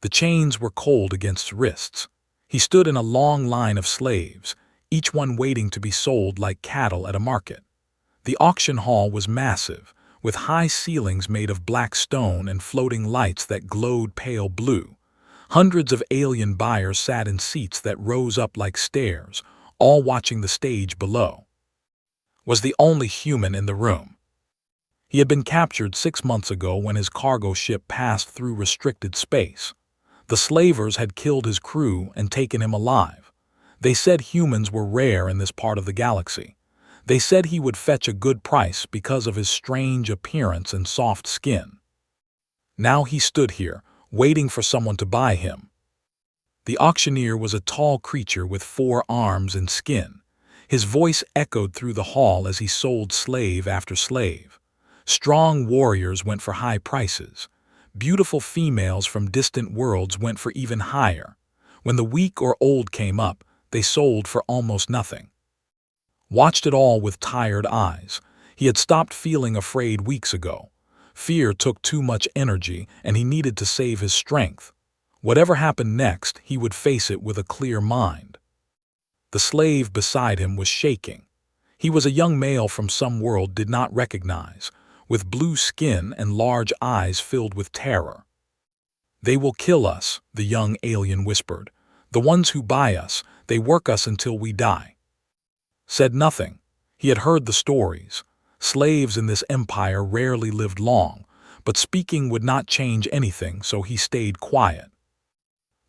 The chains were cold against his wrists. He stood in a long line of slaves, each one waiting to be sold like cattle at a market. The auction hall was massive, with high ceilings made of black stone and floating lights that glowed pale blue. Hundreds of alien buyers sat in seats that rose up like stairs, all watching the stage below. Was the only human in the room. He had been captured 6 months ago when his cargo ship passed through restricted space. The slavers had killed his crew and taken him alive. They said humans were rare in this part of the galaxy. They said he would fetch a good price because of his strange appearance and soft skin. Now he stood here, waiting for someone to buy him. The auctioneer was a tall creature with 4 arms and skin. His voice echoed through the hall as he sold slave after slave. Strong warriors went for high prices. Beautiful females from distant worlds went for even higher. When the weak or old came up, they sold for almost nothing. Watched it all with tired eyes. He had stopped feeling afraid weeks ago. Fear took too much energy, and he needed to save his strength. Whatever happened next, he would face it with a clear mind. The slave beside him was shaking. He was a young male from some world did not recognize, with blue skin and large eyes filled with terror. "They will kill us," the young alien whispered. "The ones who buy us, they work us until we die." Said nothing. He had heard the stories. Slaves in this empire rarely lived long, but speaking would not change anything, so he stayed quiet.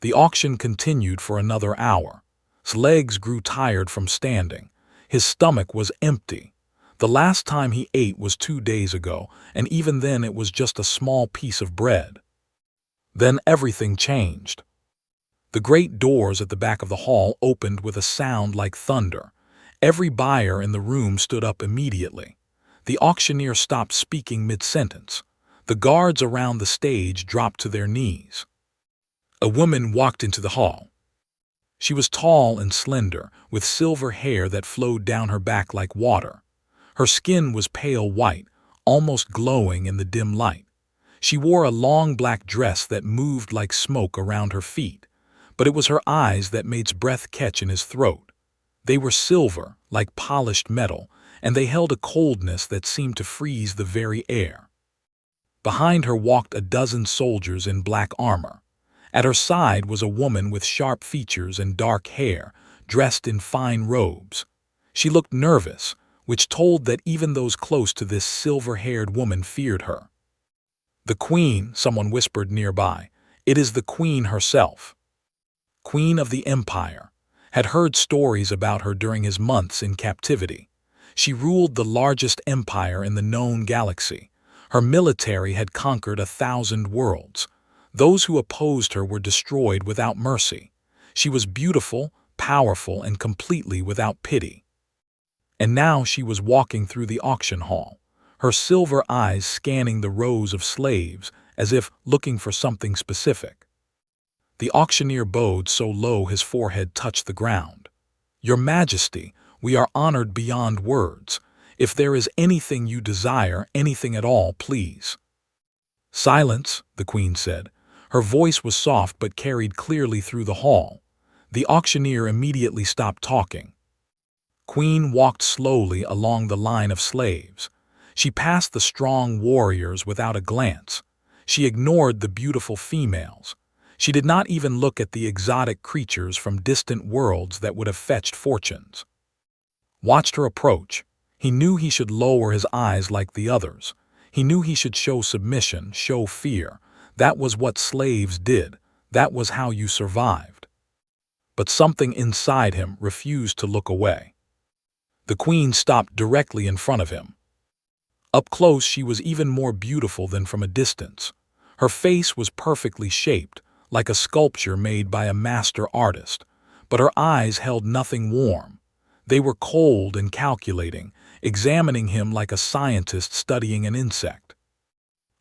The auction continued for another hour. His legs grew tired from standing. His stomach was empty. The last time he ate was 2 days ago, and even then it was just a small piece of bread. Then everything changed. The great doors at the back of the hall opened with a sound like thunder. Every buyer in the room stood up immediately. The auctioneer stopped speaking mid-sentence. The guards around the stage dropped to their knees. A woman walked into the hall. She was tall and slender, with silver hair that flowed down her back like water. Her skin was pale white, almost glowing in the dim light. She wore a long black dress that moved like smoke around her feet, but it was her eyes that made his breath catch in his throat. They were silver, like polished metal, and they held a coldness that seemed to freeze the very air. Behind her walked a dozen soldiers in black armor. At her side was a woman with sharp features and dark hair, dressed in fine robes. She looked nervous, which told that even those close to this silver-haired woman feared her. "The Queen," someone whispered nearby. "It is the Queen herself." Queen of the Empire. Had heard stories about her during his months in captivity. She ruled the largest empire in the known galaxy. Her military had conquered 1,000 worlds. Those who opposed her were destroyed without mercy. She was beautiful, powerful, and completely without pity. And now she was walking through the auction hall, her silver eyes scanning the rows of slaves as if looking for something specific. The auctioneer bowed so low his forehead touched the ground. "Your Majesty, we are honored beyond words. If there is anything you desire, anything at all, please." "Silence," the Queen said. Her voice was soft but carried clearly through the hall. The auctioneer immediately stopped talking. Queen walked slowly along the line of slaves. She passed the strong warriors without a glance. She ignored the beautiful females. She did not even look at the exotic creatures from distant worlds that would have fetched fortunes. Watched her approach. He knew he should lower his eyes like the others. He knew he should show submission, show fear. That was what slaves did. That was how you survived. But something inside him refused to look away. The Queen stopped directly in front of him. Up close, she was even more beautiful than from a distance. Her face was perfectly shaped, like a sculpture made by a master artist, but her eyes held nothing warm. They were cold and calculating, examining him like a scientist studying an insect.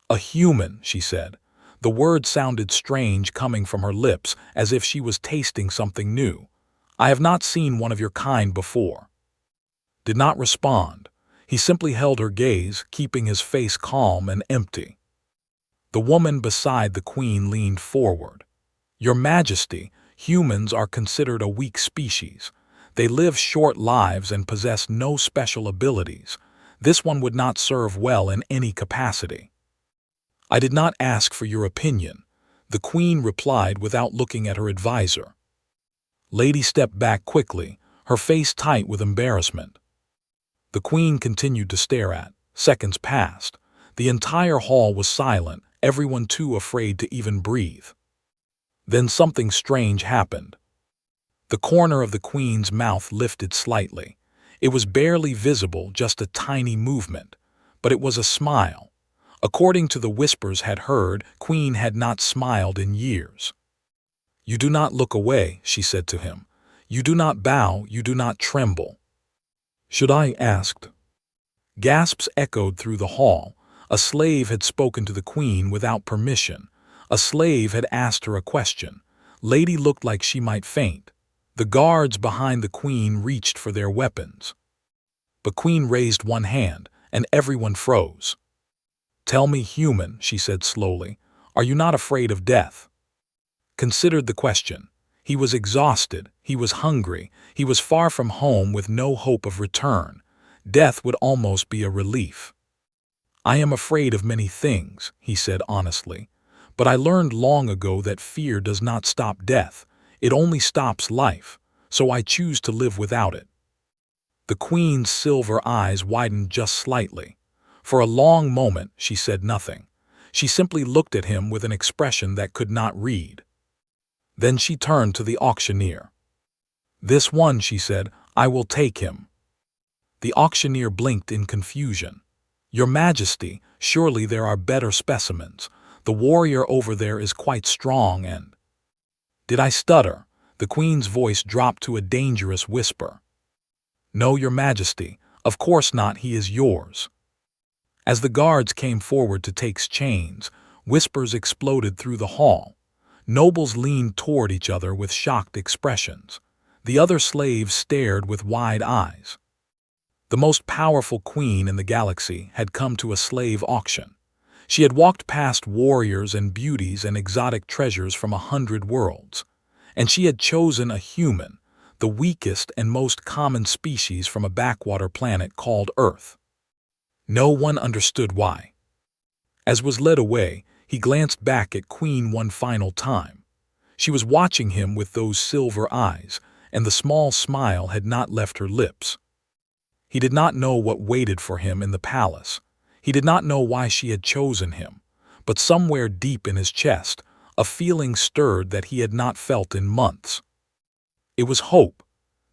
"A human," she said. The word sounded strange coming from her lips, as if she was tasting something new. "I have not seen one of your kind before." Did not respond. He simply held her gaze, keeping his face calm and empty. The woman beside the Queen leaned forward. "Your Majesty, humans are considered a weak species. They live short lives and possess no special abilities. This one would not serve well in any capacity." "I did not ask for your opinion," the Queen replied without looking at her advisor. Lady stepped back quickly, her face tight with embarrassment. The Queen continued to stare at. Seconds passed. The entire hall was silent, everyone too afraid to even breathe. Then something strange happened. The corner of the Queen's mouth lifted slightly. It was barely visible, just a tiny movement. But it was a smile. According to the whispers had heard, Queen had not smiled in years. "You do not look away," she said to him. "You do not bow, you do not tremble." "Should I?" asked. Gasps echoed through the hall. A slave had spoken to the Queen without permission. A slave had asked her a question. Lady looked like she might faint. The guards behind the Queen reached for their weapons. But Queen raised one hand, and everyone froze. "Tell me, human," she said slowly, "are you not afraid of death?" Considered the question. He was exhausted, he was hungry, he was far from home with no hope of return. Death would almost be a relief. "I am afraid of many things," he said honestly, "but I learned long ago that fear does not stop death, it only stops life, so I choose to live without it." The Queen's silver eyes widened just slightly. For a long moment she said nothing. She simply looked at him with an expression that could not read. Then she turned to the auctioneer. "This one," she said, "I will take him." The auctioneer blinked in confusion. "Your Majesty, surely there are better specimens. The warrior over there is quite strong and—" Did I stutter? The Queen's voice dropped to a dangerous whisper. "No, Your Majesty, of course not, he is yours." As the guards came forward to take chains, whispers exploded through the hall. Nobles leaned toward each other with shocked expressions. The other slaves stared with wide eyes. The most powerful queen in the galaxy had come to a slave auction. She had walked past warriors and beauties and exotic treasures from 100 worlds. And she had chosen a human, the weakest and most common species from a backwater planet called Earth. No one understood why. As was led away, he glanced back at Queen one final time. She was watching him with those silver eyes, and the small smile had not left her lips. He did not know what waited for him in the palace. He did not know why she had chosen him, but somewhere deep in his chest, a feeling stirred that he had not felt in months. It was hope.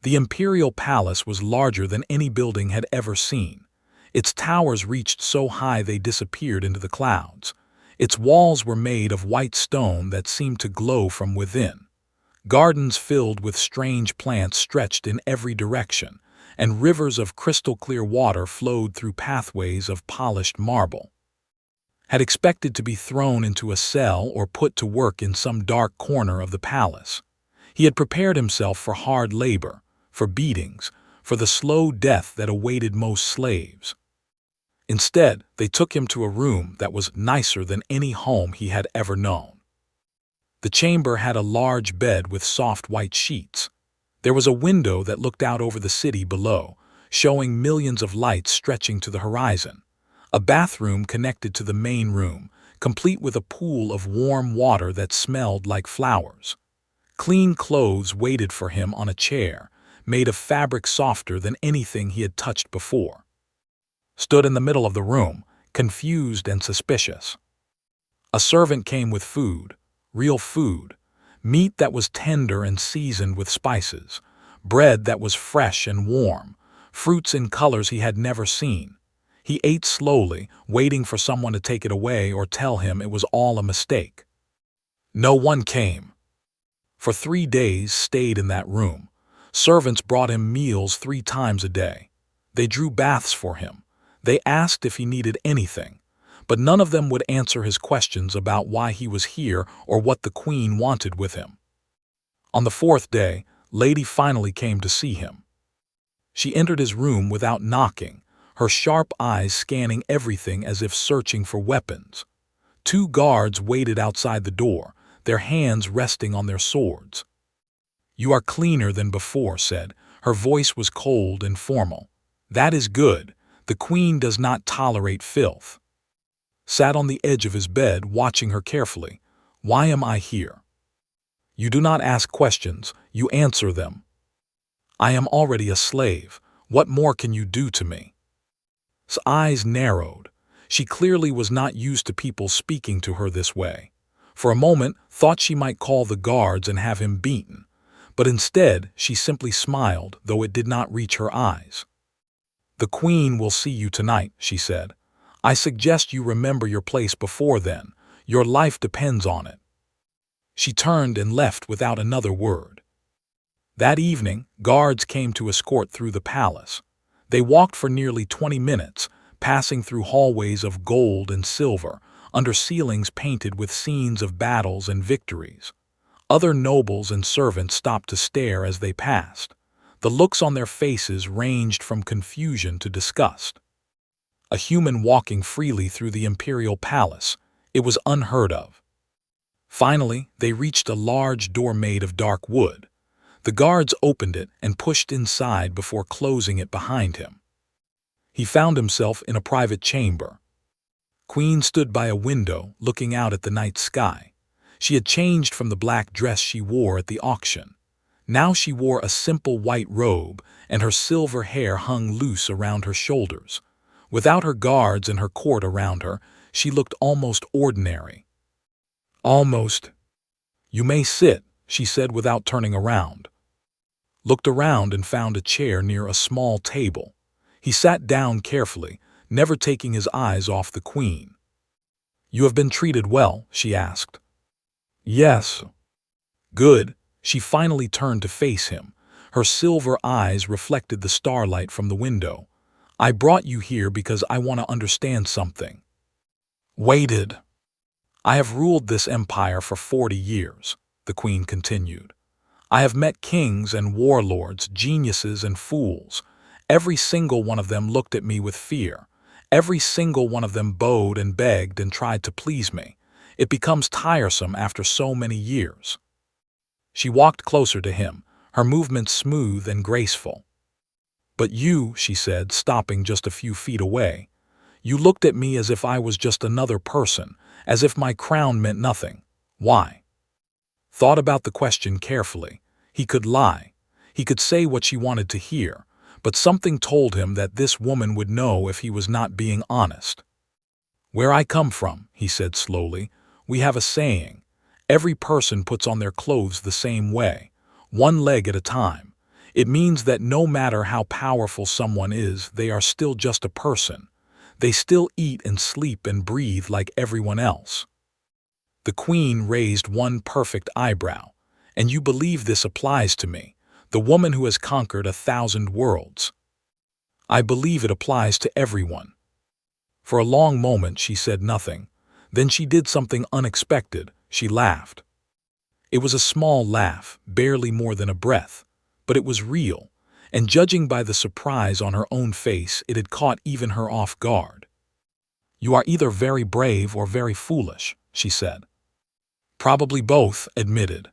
The imperial palace was larger than any building had ever seen. Its towers reached so high they disappeared into the clouds. Its walls were made of white stone that seemed to glow from within. Gardens filled with strange plants stretched in every direction, and rivers of crystal-clear water flowed through pathways of polished marble. Had expected to be thrown into a cell or put to work in some dark corner of the palace. He had prepared himself for hard labor, for beatings, for the slow death that awaited most slaves. Instead, they took him to a room that was nicer than any home he had ever known. The chamber had a large bed with soft white sheets. There was a window that looked out over the city below, showing millions of lights stretching to the horizon. A bathroom connected to the main room, complete with a pool of warm water that smelled like flowers. Clean clothes waited for him on a chair, made of fabric softer than anything he had touched before. Stood in the middle of the room, confused and suspicious. A servant came with food, real food, meat that was tender and seasoned with spices, bread that was fresh and warm, fruits in colors he had never seen. He ate slowly, waiting for someone to take it away or tell him it was all a mistake. No one came. For 3 days stayed in that room. Servants brought him meals 3 times a day. They drew baths for him. They asked if he needed anything, but none of them would answer his questions about why he was here or what the Queen wanted with him. On the 4th day, Lady finally came to see him. She entered his room without knocking, her sharp eyes scanning everything as if searching for weapons. 2 guards waited outside the door, their hands resting on their swords. "You are cleaner than before," said. Her voice was cold and formal. "That is good. The queen does not tolerate filth." Sat on the edge of his bed, watching her carefully. "Why am I here?" "You do not ask questions, you answer them." "I am already a slave. What more can you do to me?" His eyes narrowed. She clearly was not used to people speaking to her this way. For a moment, thought she might call the guards and have him beaten. But instead, she simply smiled, though it did not reach her eyes. "The queen will see you tonight," she said. "I suggest you remember your place before then. Your life depends on it." She turned and left without another word. That evening, guards came to escort through the palace. They walked for nearly 20 minutes, passing through hallways of gold and silver, under ceilings painted with scenes of battles and victories. Other nobles and servants stopped to stare as they passed. The looks on their faces ranged from confusion to disgust. A human walking freely through the imperial palace. It was unheard of. Finally, they reached a large door made of dark wood. The guards opened it and pushed inside before closing it behind him. He found himself in a private chamber. Queen stood by a window, looking out at the night sky. She had changed from the black dress she wore at the auction. Now she wore a simple white robe, and her silver hair hung loose around her shoulders. Without her guards and her court around her, she looked almost ordinary. "Almost." "You may sit," she said without turning around. Looked around and found a chair near a small table. He sat down carefully, never taking his eyes off the queen. "You have been treated well?" she asked. "Yes." "Good." She finally turned to face him. Her silver eyes reflected the starlight from the window. "I brought you here because I want to understand something." "Waited." "I have ruled this empire for 40 years, the queen continued. I have met kings and warlords, geniuses and fools. Every single one of them looked at me with fear. Every single one of them bowed and begged and tried to please me. It becomes tiresome after so many years." She walked closer to him, her movements smooth and graceful. "But you," she said, stopping just a few feet away, "you looked at me as if I was just another person, as if my crown meant nothing. Why?" Thought about the question carefully. He could lie. He could say what she wanted to hear, but something told him that this woman would know if he was not being honest. "Where I come from," he said slowly, "we have a saying. Every person puts on their clothes the same way, one leg at a time. It means that no matter how powerful someone is, they are still just a person. They still eat and sleep and breathe like everyone else." The queen raised one perfect eyebrow. "And you believe this applies to me, the woman who has conquered 1,000 worlds?" "I believe it applies to everyone." For a long moment she said nothing. Then she did something unexpected. She laughed. It was a small laugh, barely more than a breath, but it was real, and judging by the surprise on her own face, it had caught even her off guard. "You are either very brave or very foolish," she said. "Probably both," admitted.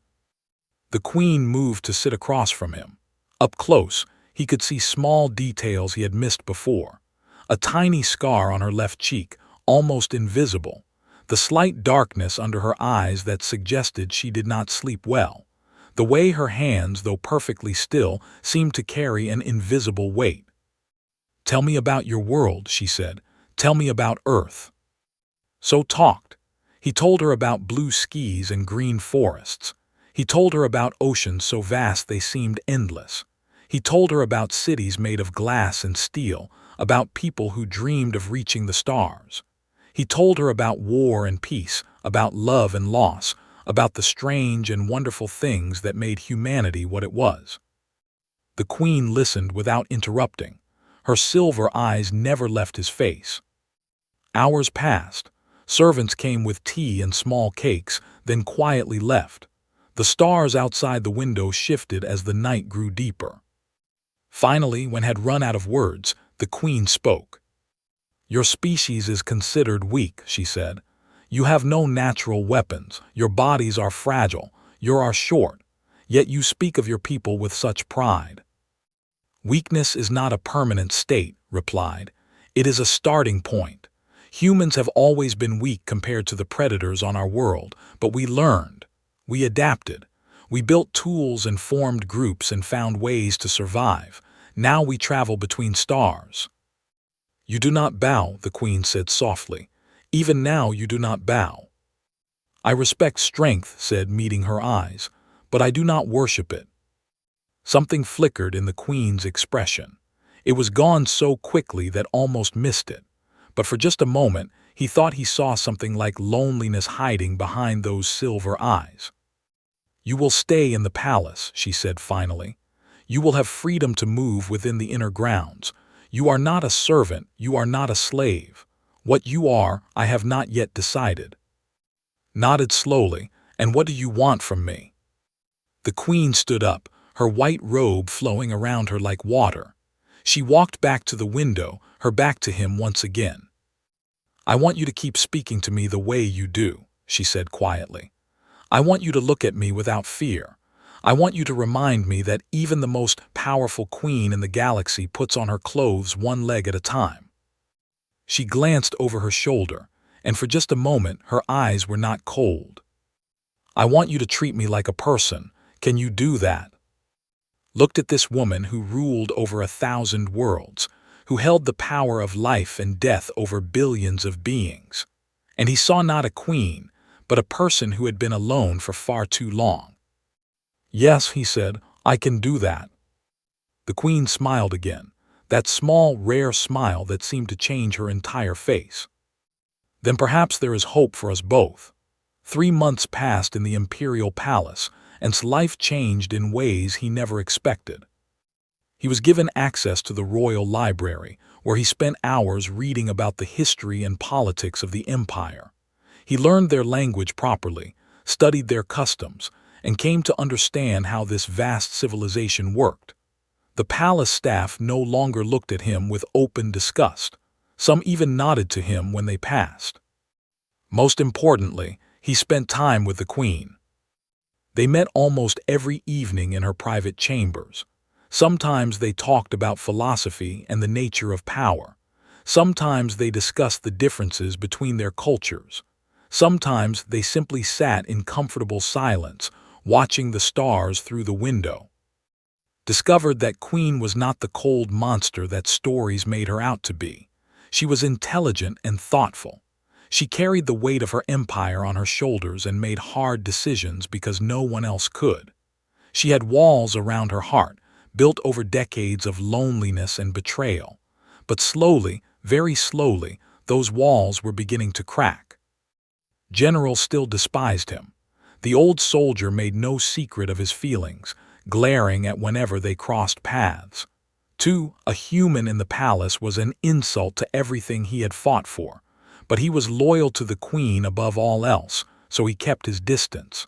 The queen moved to sit across from him. Up close, he could see small details he had missed before. A tiny scar on her left cheek, almost invisible. The slight darkness under her eyes that suggested she did not sleep well. The way her hands, though perfectly still, seemed to carry an invisible weight. "Tell me about your world," she said. "Tell me about Earth." So talked. He told her about blue skies and green forests. He told her about oceans so vast they seemed endless. He told her about cities made of glass and steel, about people who dreamed of reaching the stars. He told her about war and peace, about love and loss, about the strange and wonderful things that made humanity what it was. The queen listened without interrupting. Her silver eyes never left his face. Hours passed. Servants came with tea and small cakes, then quietly left. The stars outside the window shifted as the night grew deeper. Finally, when had run out of words, the queen spoke. "Your species is considered weak," she said. You have no natural weapons, your bodies are fragile, you are short, yet you speak of your people with such pride. Weakness is not a permanent state, replied. It is a starting point. Humans have always been weak compared to the predators on our world, but we learned. We adapted. We built tools and formed groups and found ways to survive. Now we travel between stars. You do not bow, the queen said softly. Even now you do not bow. I respect strength, said, meeting her eyes, but I do not worship it. Something flickered in the queen's expression. It was gone so quickly that almost missed it. But for just a moment, he thought he saw something like loneliness hiding behind those silver eyes. You will stay in the palace, she said finally. You will have freedom to move within the inner grounds. You are not a servant, you are not a slave. What you are, I have not yet decided. Nodded slowly, and what do you want from me? The queen stood up, her white robe flowing around her like water. She walked back to the window, her back to him once again. I want you to keep speaking to me the way you do, she said quietly. I want you to look at me without fear. I want you to remind me that even the most powerful queen in the galaxy puts on her clothes one leg at a time. She glanced over her shoulder, and for just a moment her eyes were not cold. I want you to treat me like a person. Can you do that? Looked at this woman who ruled over 1,000 worlds, who held the power of life and death over billions of beings. And he saw not a queen, but a person who had been alone for far too long. Yes, he said, I can do that. The queen smiled again, that small, rare smile that seemed to change her entire face. Then perhaps there is hope for us both. 3 months passed in the imperial palace, and life changed in ways he never expected. He was given access to the royal library, where he spent hours reading about the history and politics of the empire. He learned their language properly, studied their customs, and came to understand how this vast civilization worked. The palace staff no longer looked at him with open disgust. Some even nodded to him when they passed. Most importantly, he spent time with the queen. They met almost every evening in her private chambers. Sometimes they talked about philosophy and the nature of power. Sometimes they discussed the differences between their cultures. Sometimes they simply sat in comfortable silence, watching the stars through the window. Discovered that Queen was not the cold monster that stories made her out to be. She was intelligent and thoughtful. She carried the weight of her empire on her shoulders and made hard decisions because no one else could. She had walls around her heart, built over decades of loneliness and betrayal. But slowly, very slowly, those walls were beginning to crack. Generals still despised him. The old soldier made no secret of his feelings, glaring at whenever they crossed paths. A human in the palace was an insult to everything he had fought for. But he was loyal to the queen above all else, so he kept his distance.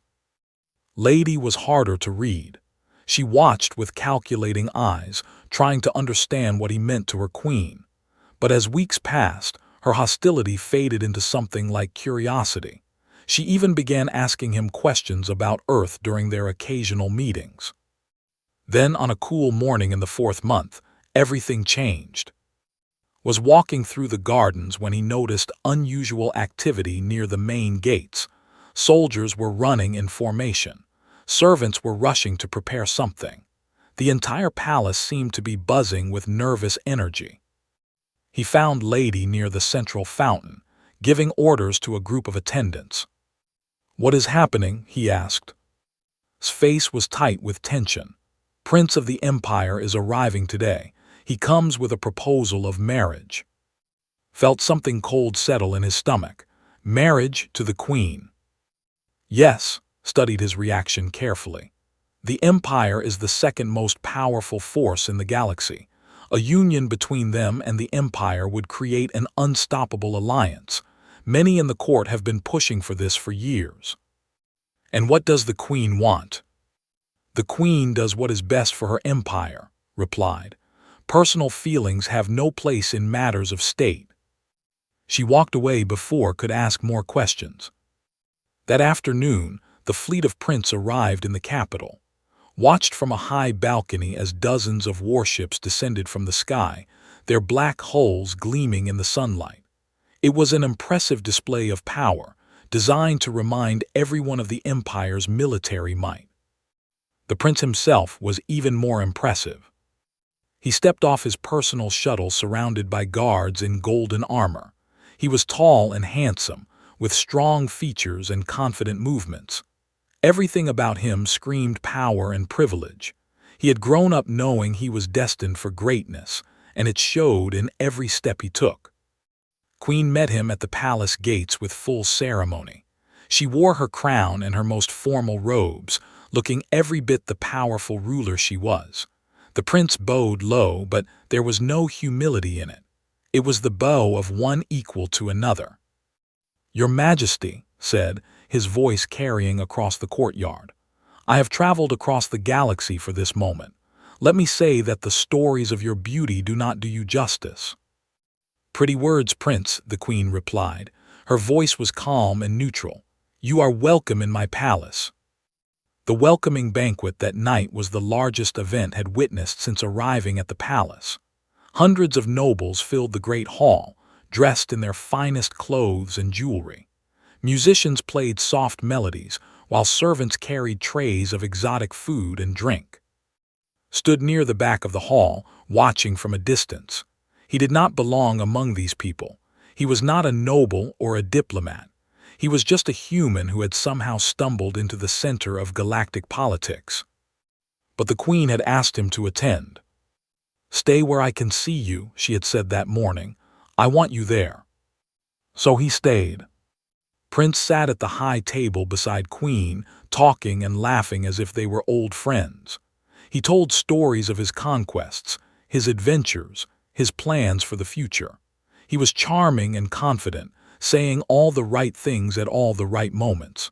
Lady was harder to read. She watched with calculating eyes, trying to understand what he meant to her queen. But as weeks passed, her hostility faded into something like curiosity. She even began asking him questions about Earth during their occasional meetings. Then, on a cool morning in the 4th month, everything changed. Was walking through the gardens when he noticed unusual activity near the main gates. Soldiers were running in formation. Servants were rushing to prepare something. The entire palace seemed to be buzzing with nervous energy. He found Lady near the central fountain, giving orders to a group of attendants. "What is happening?" he asked. His face was tight with tension. "Prince of the Empire is arriving today. He comes with a proposal of marriage." Felt something cold settle in his stomach. Marriage to the queen. Yes, studied his reaction carefully. The Empire is the second most powerful force in the galaxy. A union between them and the Empire would create an unstoppable alliance. Many in the court have been pushing for this for years. And what does the queen want? The queen does what is best for her empire, replied. Personal feelings have no place in matters of state. She walked away before could ask more questions. That afternoon, the fleet of Prince arrived in the capital. Watched from a high balcony as dozens of warships descended from the sky, their black hulls gleaming in the sunlight. It was an impressive display of power, designed to remind everyone of the Empire's military might. The prince himself was even more impressive. He stepped off his personal shuttle surrounded by guards in golden armor. He was tall and handsome, with strong features and confident movements. Everything about him screamed power and privilege. He had grown up knowing he was destined for greatness, and it showed in every step he took. Queen met him at the palace gates with full ceremony. She wore her crown and her most formal robes, looking every bit the powerful ruler she was. The prince bowed low, but there was no humility in it. It was the bow of one equal to another. "Your Majesty," said, his voice carrying across the courtyard, "I have traveled across the galaxy for this moment. Let me say that the stories of your beauty do not do you justice." "Pretty words, Prince," the Queen replied. Her voice was calm and neutral. "You are welcome in my palace." The welcoming banquet that night was the largest event had witnessed since arriving at the palace. Hundreds of nobles filled the great hall, dressed in their finest clothes and jewelry. Musicians played soft melodies, while servants carried trays of exotic food and drink. Stood near the back of the hall, watching from a distance. He did not belong among these people. He was not a noble or a diplomat. He was just a human who had somehow stumbled into the center of galactic politics. But the Queen had asked him to attend. "Stay where I can see you," she had said that morning. "I want you there." So he stayed. Prince sat at the high table beside Queen, talking and laughing as if they were old friends. He told stories of his conquests, his adventures, his plans for the future. He was charming and confident, saying all the right things at all the right moments.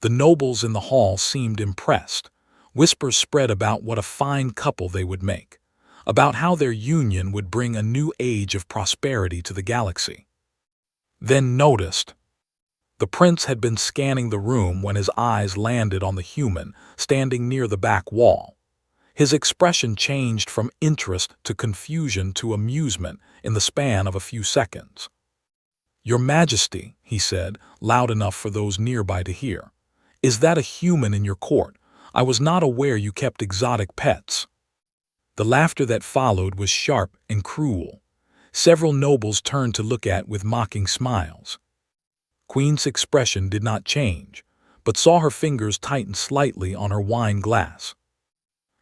The nobles in the hall seemed impressed. Whispers spread about what a fine couple they would make, about how their union would bring a new age of prosperity to the galaxy. Then noticed. The prince had been scanning the room when his eyes landed on the human standing near the back wall. His expression changed from interest to confusion to amusement in the span of a few seconds. "Your Majesty," he said, loud enough for those nearby to hear, "is that a human in your court? I was not aware you kept exotic pets." The laughter that followed was sharp and cruel. Several nobles turned to look at with mocking smiles. Queen's expression did not change, but saw her fingers tighten slightly on her wine glass.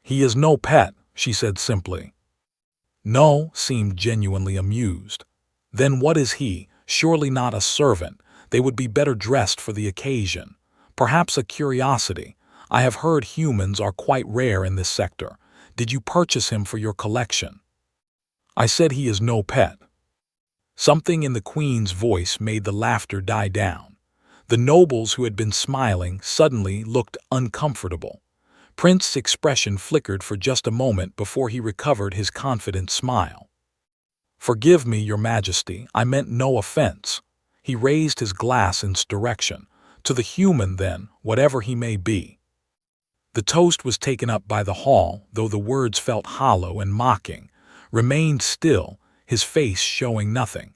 "He is no pet," she said simply. No seemed genuinely amused. "Then what is he? Surely not a servant. They would be better dressed for the occasion. Perhaps a curiosity. I have heard humans are quite rare in this sector. Did you purchase him for your collection?" "I said he is no pet." Something in the Queen's voice made the laughter die down. The nobles who had been smiling suddenly looked uncomfortable. Prince's expression flickered for just a moment before he recovered his confident smile. "Forgive me, Your Majesty, I meant no offense." He raised his glass in its direction. "To the human, then, whatever he may be." The toast was taken up by the hall, though the words felt hollow and mocking. Remained still, his face showing nothing.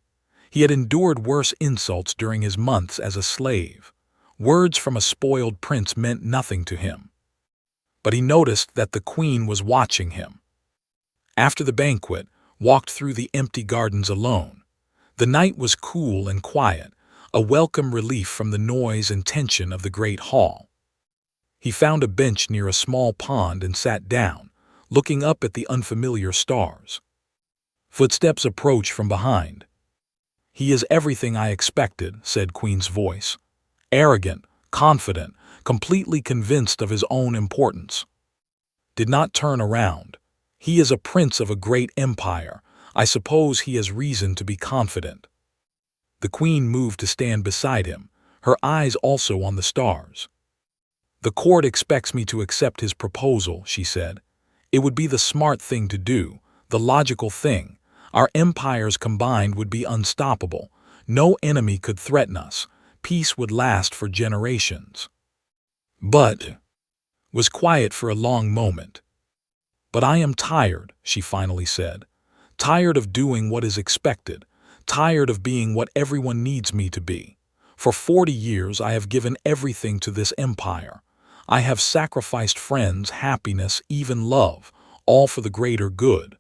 He had endured worse insults during his months as a slave. Words from a spoiled prince meant nothing to him. But he noticed that the Queen was watching him. After the banquet, walked through the empty gardens alone. The night was cool and quiet, a welcome relief from the noise and tension of the great hall. He found a bench near a small pond and sat down, looking up at the unfamiliar stars. Footsteps approached from behind. "He is everything I expected," said Queen's voice. "Arrogant, confident, completely convinced of his own importance." Did not turn around. "He is a prince of a great empire. I suppose he has reason to be confident." The Queen moved to stand beside him, her eyes also on the stars. "The court expects me to accept his proposal," she said. "It would be the smart thing to do, the logical thing. Our empires combined would be unstoppable. No enemy could threaten us. Peace would last for generations. But was quiet for a long moment. "But I am tired," she finally said. "Tired of doing what is expected. Tired of being what everyone needs me to be. For 40 years I have given everything to this empire. I have sacrificed friends, happiness, even love, all for the greater good."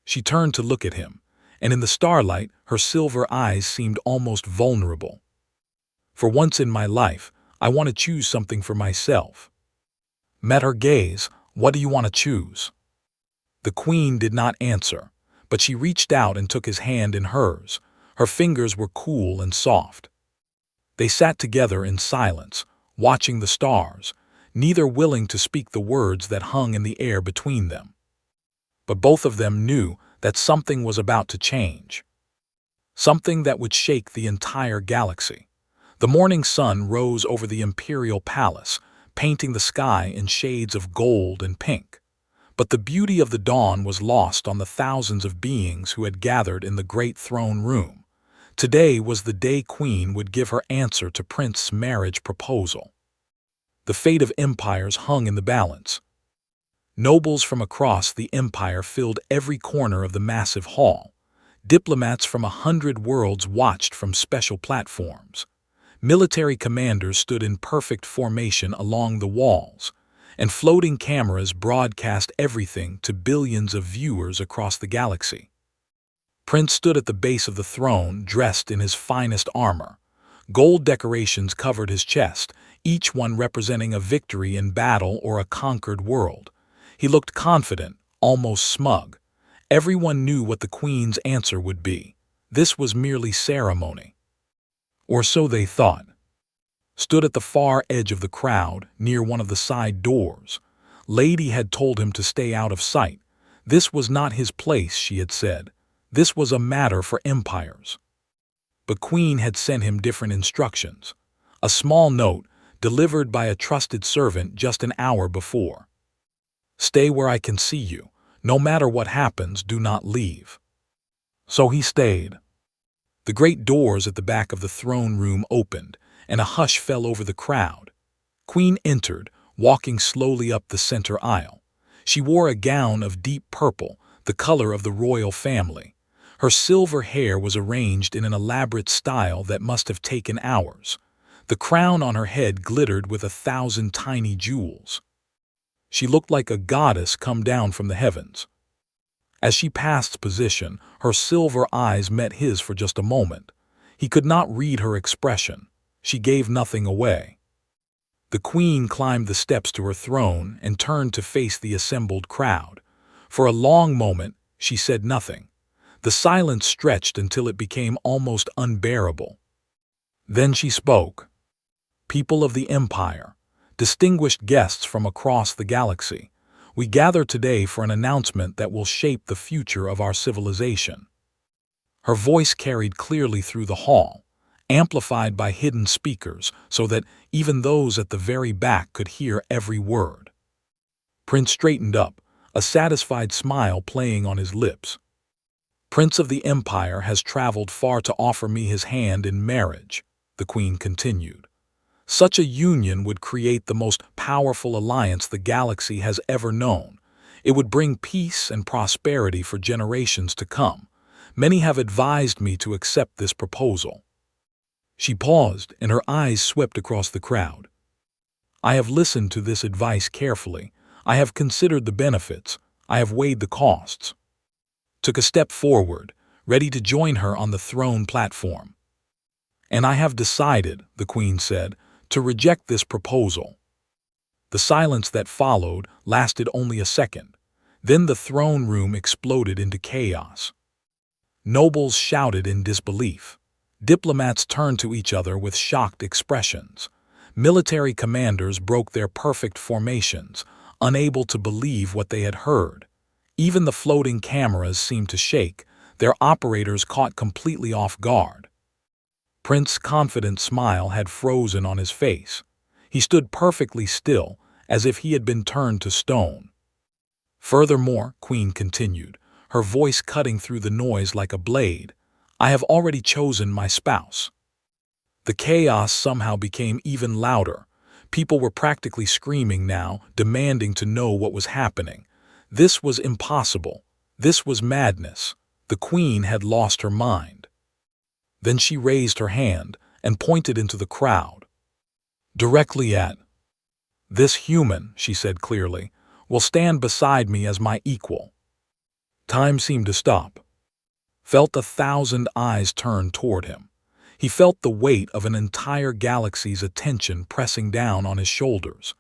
She turned to look at him, and in the starlight her silver eyes seemed almost vulnerable. "For once in my life, I want to choose something for myself." Met her gaze. "What do you want to choose?" The queen did not answer, but she reached out and took his hand in hers. Her fingers were cool and soft. They sat together in silence, watching the stars, neither willing to speak the words that hung in the air between them. But both of them knew that something was about to change. Something that would shake the entire galaxy. The morning sun rose over the imperial palace, painting the sky in shades of gold and pink. But the beauty of the dawn was lost on the thousands of beings who had gathered in the great throne room. Today was the day Queen would give her answer to Prince's marriage proposal. The fate of empires hung in the balance. Nobles from across the empire filled every corner of the massive hall. Diplomats from 100 worlds watched from special platforms. Military commanders stood in perfect formation along the walls, and floating cameras broadcast everything to billions of viewers across the galaxy. Prince stood at the base of the throne, dressed in his finest armor. Gold decorations covered his chest, each one representing a victory in battle or a conquered world. He looked confident, almost smug. Everyone knew what the Queen's answer would be. This was merely ceremony. Or so they thought. Stood at the far edge of the crowd, near one of the side doors. Lady had told him to stay out of sight. This was not his place, she had said. This was a matter for empires. But Queen had sent him different instructions. A small note, delivered by a trusted servant just an hour before. "Stay where I can see you. No matter what happens, do not leave." So he stayed. The great doors at the back of the throne room opened, and a hush fell over the crowd. Queen entered, walking slowly up the center aisle. She wore a gown of deep purple, the color of the royal family. Her silver hair was arranged in an elaborate style that must have taken hours. The crown on her head glittered with 1,000 tiny jewels. She looked like a goddess come down from the heavens. As she passed position, her silver eyes met his for just a moment. He could not read her expression. She gave nothing away. The Queen climbed the steps to her throne and turned to face the assembled crowd. For a long moment, she said nothing. The silence stretched until it became almost unbearable. Then she spoke. "People of the Empire, distinguished guests from across the galaxy, we gather today for an announcement that will shape the future of our civilization." Her voice carried clearly through the hall, amplified by hidden speakers so that even those at the very back could hear every word. Prince straightened up, a satisfied smile playing on his lips. "Prince of the Empire has traveled far to offer me his hand in marriage," the Queen continued. "Such a union would create the most powerful alliance the galaxy has ever known. It would bring peace and prosperity for generations to come. Many have advised me to accept this proposal." She paused, and her eyes swept across the crowd. "I have listened to this advice carefully. I have considered the benefits. I have weighed the costs." Took a step forward, ready to join her on the throne platform. "And I have decided," the Queen said, "to reject this proposal." The silence that followed lasted only a second. Then the throne room exploded into chaos. Nobles shouted in disbelief. Diplomats turned to each other with shocked expressions. Military commanders broke their perfect formations, unable to believe what they had heard. Even the floating cameras seemed to shake, their operators caught completely off guard. Prince's confident smile had frozen on his face. He stood perfectly still, as if he had been turned to stone. "Furthermore," Queen continued, her voice cutting through the noise like a blade. "I have already chosen my spouse." The chaos somehow became even louder. People were practically screaming now, demanding to know what was happening. This was impossible. This was madness. The queen had lost her mind. Then she raised her hand and pointed into the crowd. "Directly at this human," she said clearly, "will stand beside me as my equal." Time seemed to stop. Felt 1,000 eyes turn toward him. He felt the weight of an entire galaxy's attention pressing down on his shoulders.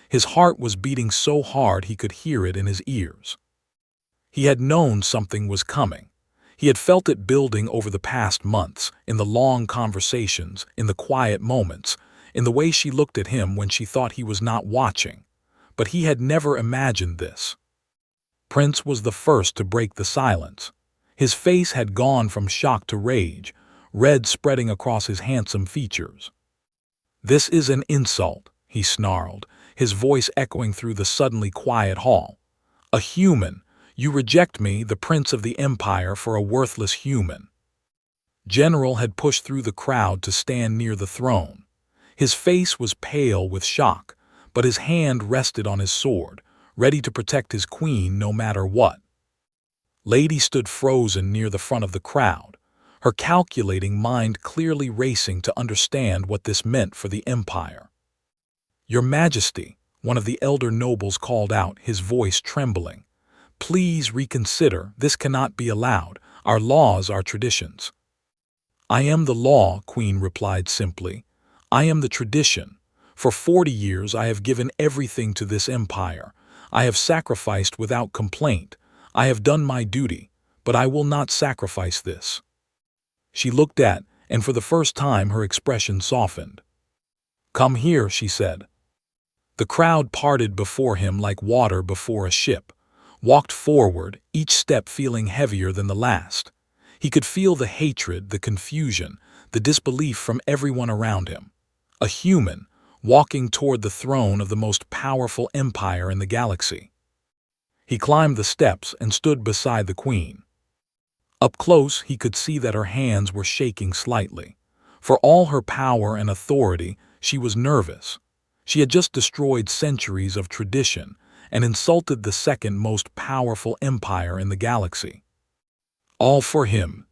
His heart was beating so hard he could hear it in his ears. He had known something was coming. He had felt it building over the past months, in the long conversations, in the quiet moments, in the way she looked at him when she thought he was not watching. But he had never imagined this. Prince was the first to break the silence. His face had gone from shock to rage, red spreading across his handsome features. "This is an insult," he snarled, his voice echoing through the suddenly quiet hall. "A human! You reject me, the prince of the empire, for a worthless human." General had pushed through the crowd to stand near the throne. His face was pale with shock, but his hand rested on his sword, ready to protect his queen no matter what. Lady stood frozen near the front of the crowd, her calculating mind clearly racing to understand what this meant for the empire. "Your Majesty," one of the elder nobles called out, his voice trembling. "Please reconsider. This cannot be allowed. Our laws are traditions." "I am the law," Queen replied simply. "I am the tradition. For 40 years I have given everything to this empire. I have sacrificed without complaint. I have done my duty, but I will not sacrifice this." She looked at, and for the first time her expression softened. "Come here," she said. The crowd parted before him like water before a ship, walked forward, each step feeling heavier than the last. He could feel the hatred, the confusion, the disbelief from everyone around him. A human, walking toward the throne of the most powerful empire in the galaxy. He climbed the steps and stood beside the queen. Up close, he could see that her hands were shaking slightly. For all her power and authority, she was nervous. She had just destroyed centuries of tradition and insulted the second most powerful empire in the galaxy. All for him.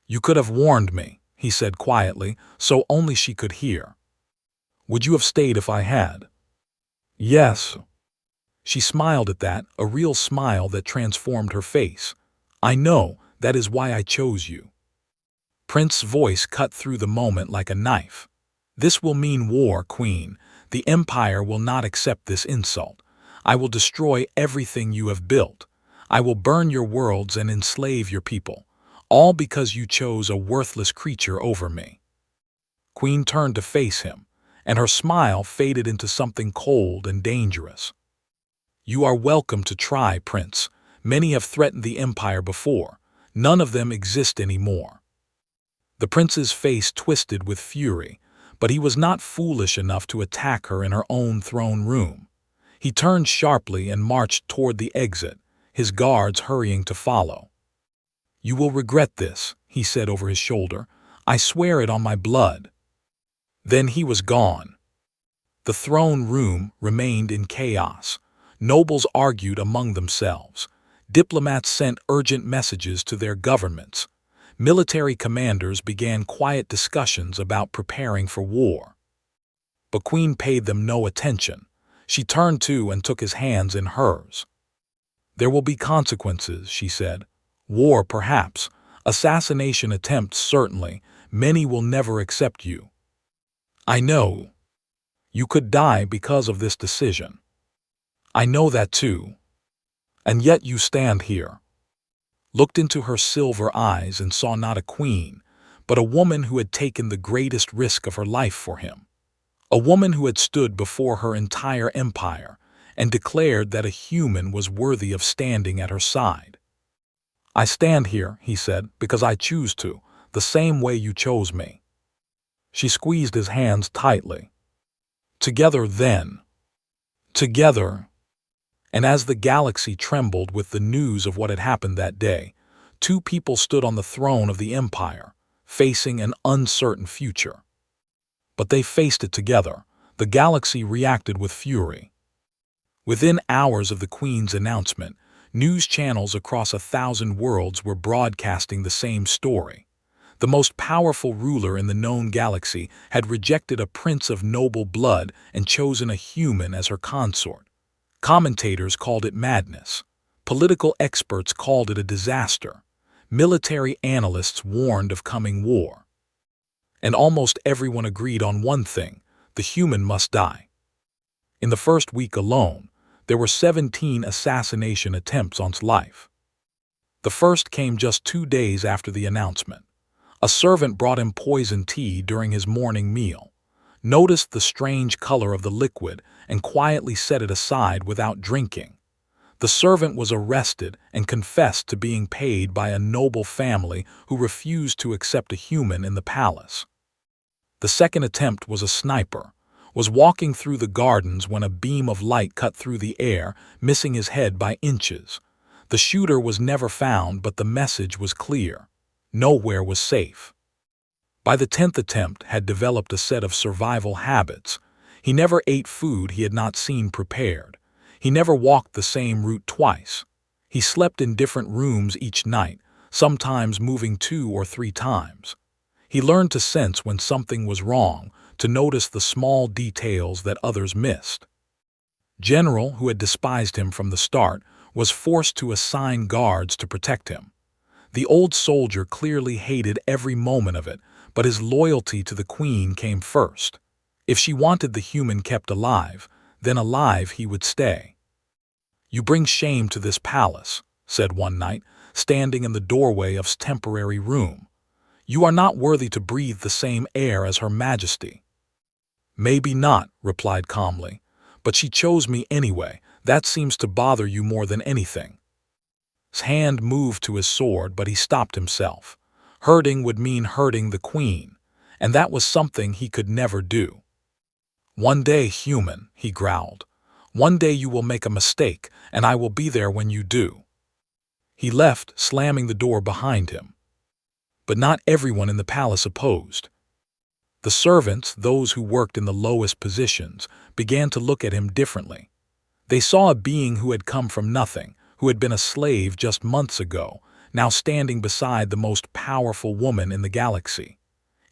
"You could have warned me," he said quietly, so only she could hear. "Would you have stayed if I had?" "Yes." She smiled at that, a real smile that transformed her face. "I know, that is why I chose you." Prince's voice cut through the moment like a knife. "This will mean war, Queen. The Empire will not accept this insult. I will destroy everything you have built. I will burn your worlds and enslave your people, all because you chose a worthless creature over me." Queen turned to face him, and her smile faded into something cold and dangerous. "You are welcome to try, Prince. Many have threatened the Empire before. None of them exist anymore." The prince's face twisted with fury, but he was not foolish enough to attack her in her own throne room. He turned sharply and marched toward the exit, his guards hurrying to follow. "You will regret this," he said over his shoulder. "I swear it on my blood." Then he was gone. The throne room remained in chaos. Nobles argued among themselves. Diplomats sent urgent messages to their governments. Military commanders began quiet discussions about preparing for war. But Queen paid them no attention. She turned to and took his hands in hers. "There will be consequences," she said. "War, perhaps. Assassination attempts, certainly. Many will never accept you. I know. You could die because of this decision. I know that too. And yet you stand here." Looked into her silver eyes and saw not a queen, but a woman who had taken the greatest risk of her life for him. A woman who had stood before her entire empire and declared that a human was worthy of standing at her side. "I stand here," he said, "because I choose to, the same way you chose me." She squeezed his hands tightly. "Together then. Together." And as the galaxy trembled with the news of what had happened that day, two people stood on the throne of the Empire, facing an uncertain future. But they faced it together. The galaxy reacted with fury. Within hours of the Queen's announcement, news channels across 1,000 worlds were broadcasting the same story. The most powerful ruler in the known galaxy had rejected a prince of noble blood and chosen a human as her consort. Commentators called it madness. Political experts called it a disaster. Military analysts warned of coming war. And almost everyone agreed on one thing: the human must die. In the first week alone, there were 17 assassination attempts on his life. The first came just 2 days after the announcement. A servant brought him poisoned tea during his morning meal, noticed the strange color of the liquid, and quietly set it aside without drinking. The servant was arrested and confessed to being paid by a noble family who refused to accept a human in the palace. The second attempt was a sniper, was walking through the gardens when a beam of light cut through the air, missing his head by inches. The shooter was never found, but the message was clear: nowhere was safe. By the 10th attempt had developed a set of survival habits. He never ate food he had not seen prepared. He never walked the same route twice. He slept in different rooms each night, sometimes moving 2 or 3 times. He learned to sense when something was wrong, to notice the small details that others missed. General, who had despised him from the start, was forced to assign guards to protect him. The old soldier clearly hated every moment of it, but his loyalty to the Queen came first. If she wanted the human kept alive, then alive he would stay. "You bring shame to this palace," said one night, standing in the doorway of his temporary room. "You are not worthy to breathe the same air as Her Majesty." "Maybe not," replied calmly, "but she chose me anyway. That seems to bother you more than anything." His hand moved to his sword, but he stopped himself. Hurting would mean hurting the Queen, and that was something he could never do. "One day, human," he growled. "One day you will make a mistake, and I will be there when you do." He left, slamming the door behind him. But not everyone in the palace opposed. The servants, those who worked in the lowest positions, began to look at him differently. They saw a being who had come from nothing, who had been a slave just months ago, now standing beside the most powerful woman in the galaxy.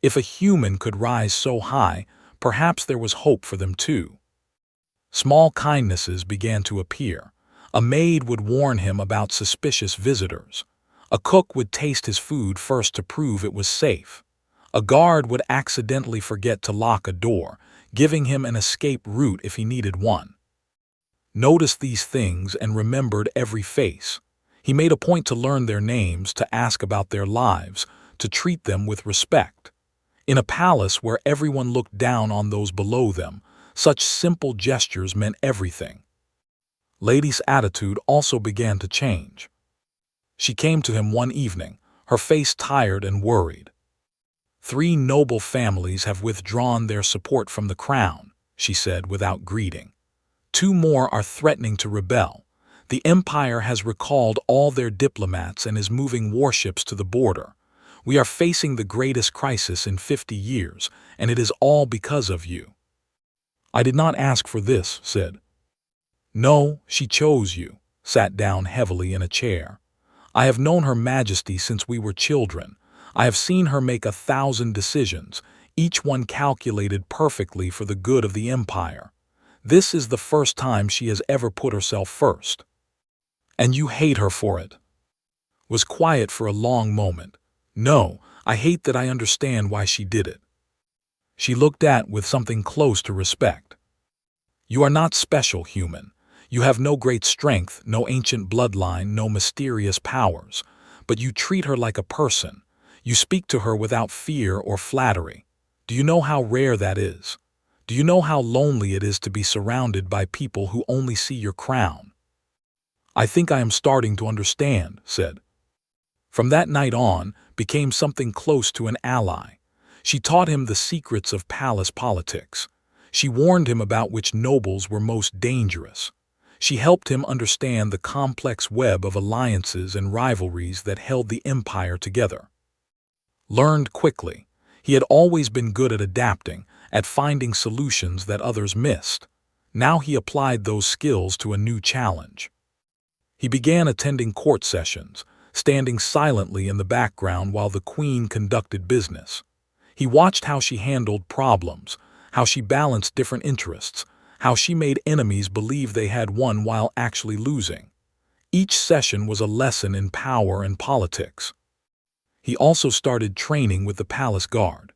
If a human could rise so high, perhaps there was hope for them too. Small kindnesses began to appear. A maid would warn him about suspicious visitors. A cook would taste his food first to prove it was safe. A guard would accidentally forget to lock a door, giving him an escape route if he needed one. Noticed these things and remembered every face. He made a point to learn their names, to ask about their lives, to treat them with respect. In a palace where everyone looked down on those below them, such simple gestures meant everything. Lady's attitude also began to change. She came to him one evening, her face tired and worried. "3 noble families have withdrawn their support from the crown," she said without greeting. 2 more are threatening to rebel. The Empire has recalled all their diplomats and is moving warships to the border. We are facing the greatest crisis in 50 years, and it is all because of you." "I did not ask for this," said. "No, she chose you," sat down heavily in a chair. "I have known Her Majesty since we were children. I have seen her make 1,000 decisions, each one calculated perfectly for the good of the Empire. This is the first time she has ever put herself first." "And you hate her for it?" Was quiet for a long moment. "No, I hate that I understand why she did it." She looked at with something close to respect. "You are not special, human. You have no great strength, no ancient bloodline, no mysterious powers. But you treat her like a person. You speak to her without fear or flattery. Do you know how rare that is? Do you know how lonely it is to be surrounded by people who only see your crown?" "I think I am starting to understand," said. From that night on, became something close to an ally. She taught him the secrets of palace politics. She warned him about which nobles were most dangerous. She helped him understand the complex web of alliances and rivalries that held the empire together. Learned quickly, he had always been good at adapting, at finding solutions that others missed. Now he applied those skills to a new challenge. He began attending court sessions, standing silently in the background while the queen conducted business. He watched how she handled problems, how she balanced different interests, how she made enemies believe they had won while actually losing. Each session was a lesson in power and politics. He also started training with the palace guard.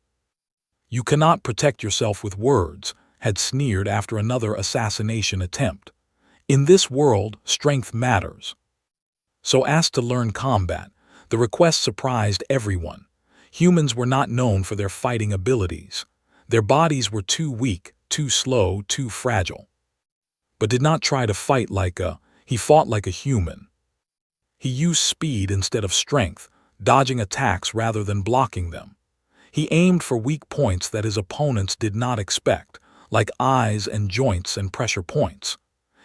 "You cannot protect yourself with words," had sneered after another assassination attempt. "In this world, strength matters." So asked to learn combat, the request surprised everyone. Humans were not known for their fighting abilities. Their bodies were too weak, too slow, too fragile. But did not try to fight he fought like a human. He used speed instead of strength, dodging attacks rather than blocking them. He aimed for weak points that his opponents did not expect, like eyes and joints and pressure points.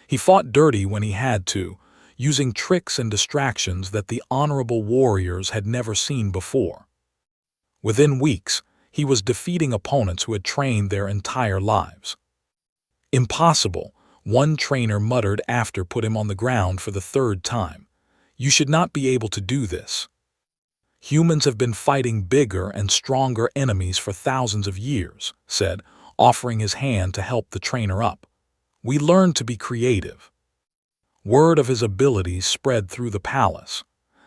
He fought dirty when he had to, using tricks and distractions that the honorable warriors had never seen before. Within weeks, he was defeating opponents who had trained their entire lives. "Impossible," one trainer muttered after put him on the ground for the third time. "You should not be able to do this." "Humans have been fighting bigger and stronger enemies for thousands of years," said, offering his hand to help the trainer up. "We learned to be creative." Word of his abilities spread through the palace.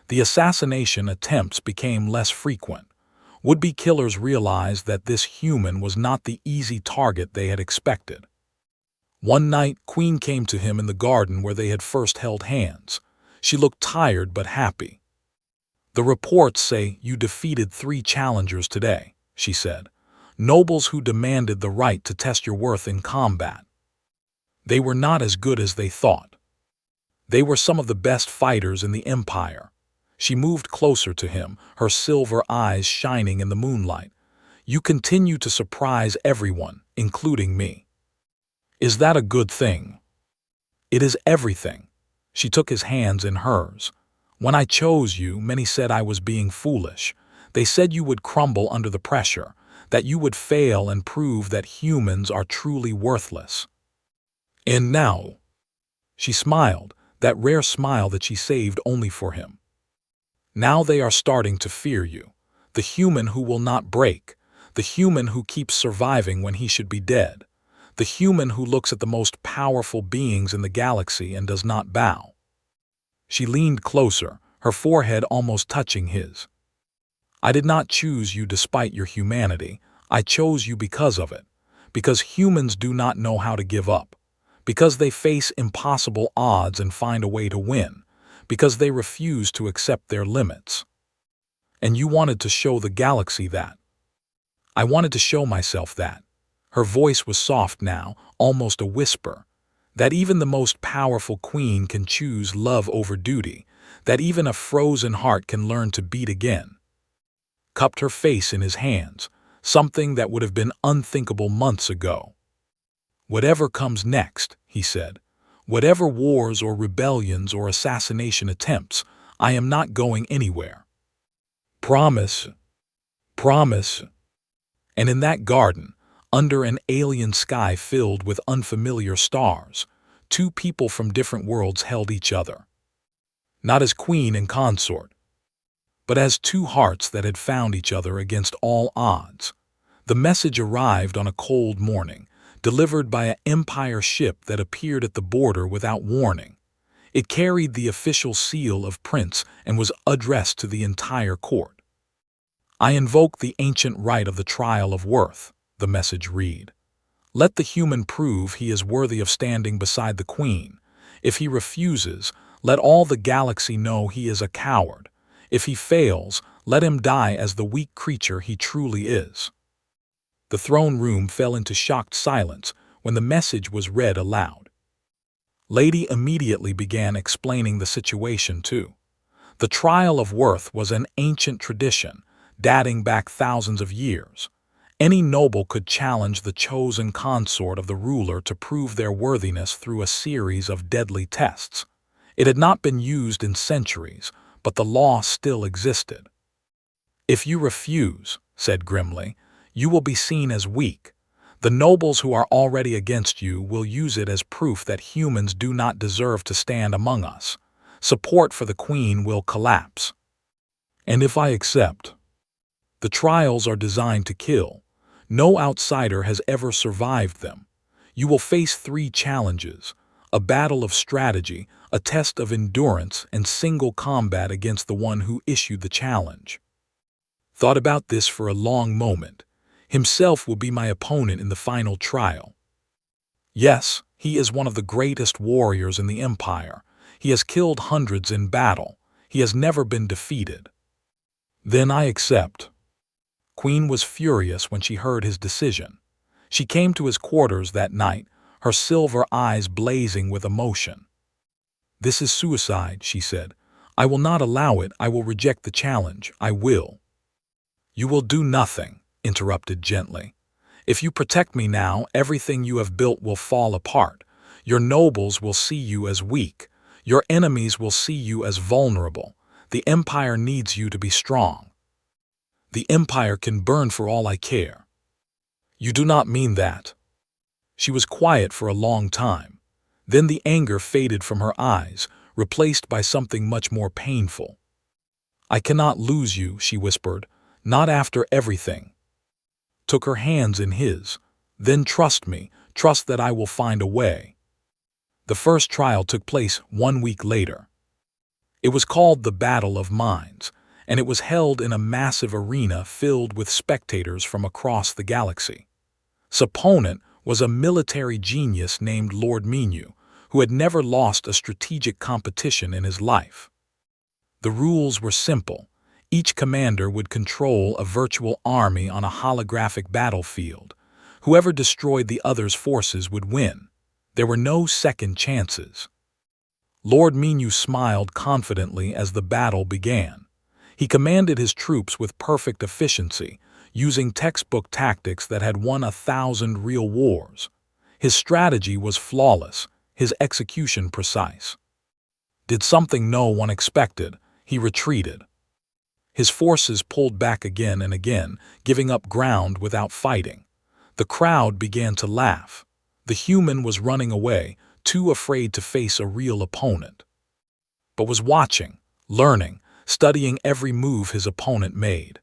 The assassination attempts became less frequent. Would-be killers realized that this human was not the easy target they had expected. One night, Queen came to him in the garden where they had first held hands. She looked tired but happy. "The reports say you defeated 3 challengers today," she said. "Nobles who demanded the right to test your worth in combat. They were not as good as they thought. They were some of the best fighters in the empire." She moved closer to him, her silver eyes shining in the moonlight. "You continue to surprise everyone, including me. Is that a good thing?" "It is everything." She took his hands in hers. "When I chose you, many said I was being foolish. They said you would crumble under the pressure, that you would fail and prove that humans are truly worthless. And now," she smiled, that rare smile that she saved only for him, "now they are starting to fear you. The human who will not break, the human who keeps surviving when he should be dead, the human who looks at the most powerful beings in the galaxy and does not bow." She leaned closer, her forehead almost touching his. "I did not choose you despite your humanity. I chose you because of it. Because humans do not know how to give up. Because they face impossible odds and find a way to win. Because they refuse to accept their limits. And you wanted to show the galaxy that. I wanted to show myself that." Her voice was soft now, almost a whisper. "That even the most powerful queen can choose love over duty. That even a frozen heart can learn to beat again." Cupped her face in his hands, something that would have been unthinkable months ago. "Whatever comes next," he said, "whatever wars or rebellions or assassination attempts, I am not going anywhere. Promise. Promise." And in that garden, under an alien sky filled with unfamiliar stars, 2 people from different worlds held each other. Not as queen and consort, but as 2 hearts that had found each other against all odds. The message arrived on a cold morning, delivered by an empire ship that appeared at the border without warning. It carried the official seal of Prince and was addressed to the entire court. "I invoke the ancient right of the trial of worth," the message read. "Let the human prove he is worthy of standing beside the queen. If he refuses, let all the galaxy know he is a coward. If he fails, let him die as the weak creature he truly is." The throne room fell into shocked silence when the message was read aloud. Lady immediately began explaining the situation too. The trial of worth was an ancient tradition, dating back thousands of years. Any noble could challenge the chosen consort of the ruler to prove their worthiness through a series of deadly tests. It had not been used in centuries, but the law still existed. "If you refuse," said grimly, "you will be seen as weak. The nobles who are already against you will use it as proof that humans do not deserve to stand among us. Support for the queen will collapse." "And if I accept?" "The trials are designed to kill. No outsider has ever survived them. You will face 3 challenges: a battle of strategy, a test of endurance, and single combat against the one who issued the challenge." Thought about this for a long moment. Himself will be my opponent in the final trial. Yes, he is one of the greatest warriors in the Empire. He has killed hundreds in battle. He has never been defeated. "Then I accept." Queen was furious when she heard his decision. She came to his quarters that night, her silver eyes blazing with emotion. "This is suicide," she said. "I will not allow it. I will reject the challenge. I will." "You will do nothing," interrupted gently. "If you protect me now, everything you have built will fall apart. Your nobles will see you as weak. Your enemies will see you as vulnerable. The Empire needs you to be strong." "The Empire can burn for all I care." "You do not mean that." She was quiet for a long time. Then the anger faded from her eyes, replaced by something much more painful. "I cannot lose you," she whispered. "Not after everything." Took her hands in his. "Then trust me. Trust that I will find a way." The first trial took place 1 week later. It was called the Battle of Minds, and it was held in a massive arena filled with spectators from across the galaxy. His opponent was a military genius named Lord Menu, who had never lost a strategic competition in his life. The rules were simple. Each commander would control a virtual army on a holographic battlefield. Whoever destroyed the other's forces would win. There were no second chances. Lord Menu smiled confidently as the battle began. He commanded his troops with perfect efficiency, using textbook tactics that had won 1,000 real wars. His strategy was flawless, his execution precise. Did something no one expected. He retreated. His forces pulled back again and again, giving up ground without fighting. The crowd began to laugh. The human was running away, too afraid to face a real opponent. But was watching, learning, studying every move his opponent made.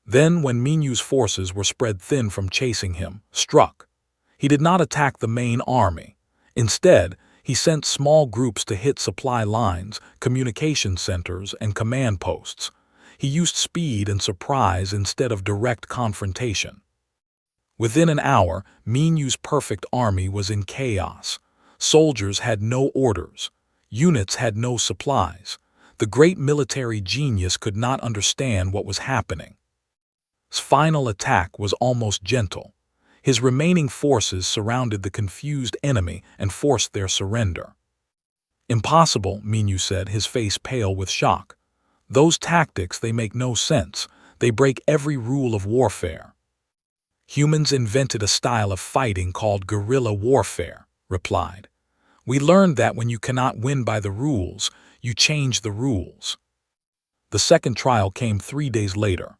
Then, when Menu's forces were spread thin from chasing him, struck. He did not attack the main army. Instead, he sent small groups to hit supply lines, communication centers, and command posts. He used speed and surprise instead of direct confrontation. Within an hour, Menu's perfect army was in chaos. Soldiers had no orders. Units had no supplies. The great military genius could not understand what was happening. His final attack was almost gentle. His remaining forces surrounded the confused enemy and forced their surrender. "Impossible," Menu said, his face pale with shock. "Those tactics, they make no sense. They break every rule of warfare." "Humans invented a style of fighting called guerrilla warfare," replied. "We learned that when you cannot win by the rules, you change the rules." The second trial came 3 days later.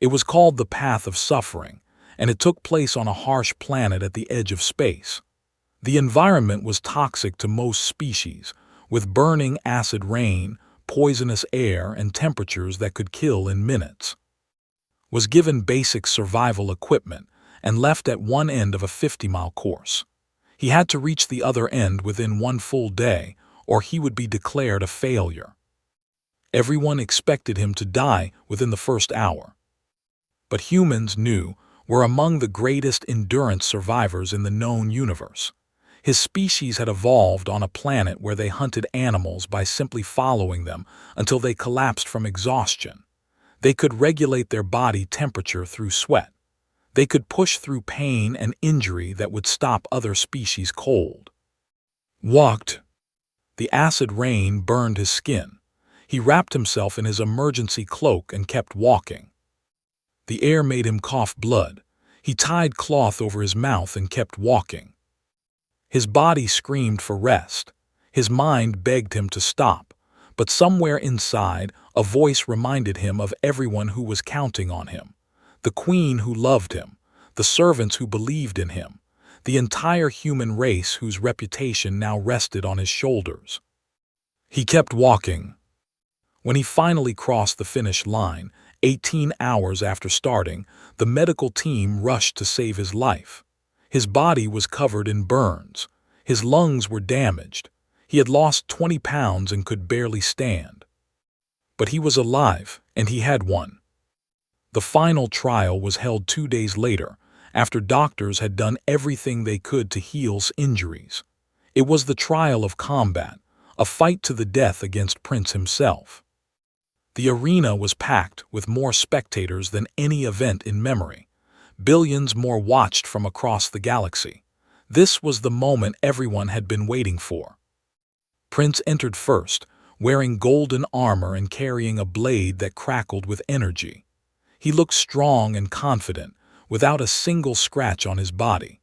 It was called the Path of Suffering, and it took place on a harsh planet at the edge of space. The environment was toxic to most species, with burning acid rain, poisonous air, and temperatures that could kill in minutes. Was given basic survival equipment and left at one end of a 50-mile course. He had to reach the other end within 1 full day, or he would be declared a failure. Everyone expected him to die within the first hour. But humans were among the greatest endurance survivors in the known universe. His species had evolved on a planet where they hunted animals by simply following them until they collapsed from exhaustion. They could regulate their body temperature through sweat. They could push through pain and injury that would stop other species cold. Walked. The acid rain burned his skin. He wrapped himself in his emergency cloak and kept walking. The air made him cough blood. He tied cloth over his mouth and kept walking. His body screamed for rest. His mind begged him to stop. But somewhere inside, a voice reminded him of everyone who was counting on him. The queen who loved him, the servants who believed in him, the entire human race whose reputation now rested on his shoulders. He kept walking. When he finally crossed the finish line, 18 hours after starting, the medical team rushed to save his life. His body was covered in burns. His lungs were damaged. He had lost 20 pounds and could barely stand. But he was alive, and he had won. The final trial was held 2 days later, after doctors had done everything they could to heal his injuries. It was the trial of combat, a fight to the death against Prince himself. The arena was packed with more spectators than any event in memory. Billions more watched from across the galaxy. This was the moment everyone had been waiting for. Prince entered first, wearing golden armor and carrying a blade that crackled with energy. He looked strong and confident, without a single scratch on his body.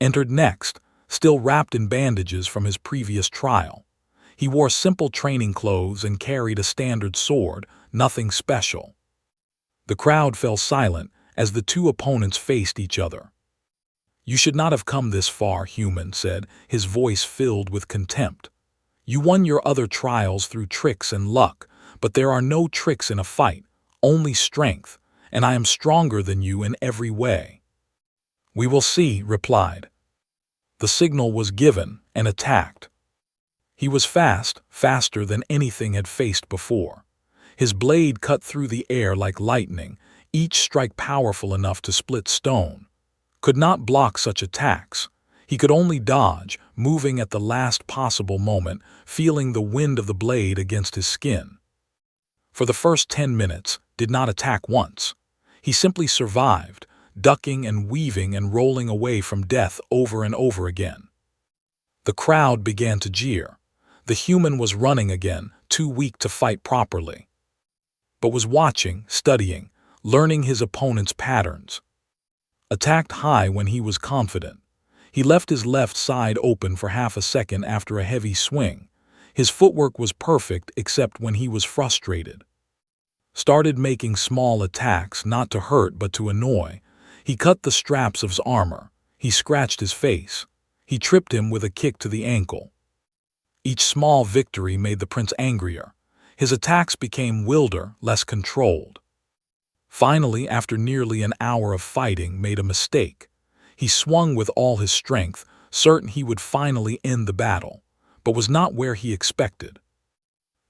Entered next, still wrapped in bandages from his previous trial. He wore simple training clothes and carried a standard sword, nothing special. The crowd fell silent as the two opponents faced each other. "You should not have come this far," Human said, his voice filled with contempt. "You won your other trials through tricks and luck, but there are no tricks in a fight, only strength, and I am stronger than you in every way." "We will see," replied. The signal was given and attacked. He was fast, faster than anything had faced before. His blade cut through the air like lightning, each strike powerful enough to split stone. Could not block such attacks. He could only dodge, moving at the last possible moment, feeling the wind of the blade against his skin. For the first 10 minutes, did not attack once. He simply survived, ducking and weaving and rolling away from death over and over again. The crowd began to jeer. The human was running again, too weak to fight properly. But was watching, studying, learning his opponent's patterns. Attacked high when he was confident. He left his left side open for half a second after a heavy swing. His footwork was perfect except when he was frustrated. Started making small attacks, not to hurt but to annoy. He cut the straps of his armor. He scratched his face. He tripped him with a kick to the ankle. Each small victory made the prince angrier. His attacks became wilder, less controlled. Finally, after nearly an hour of fighting, made a mistake. He swung with all his strength, certain he would finally end the battle, but was not where he expected.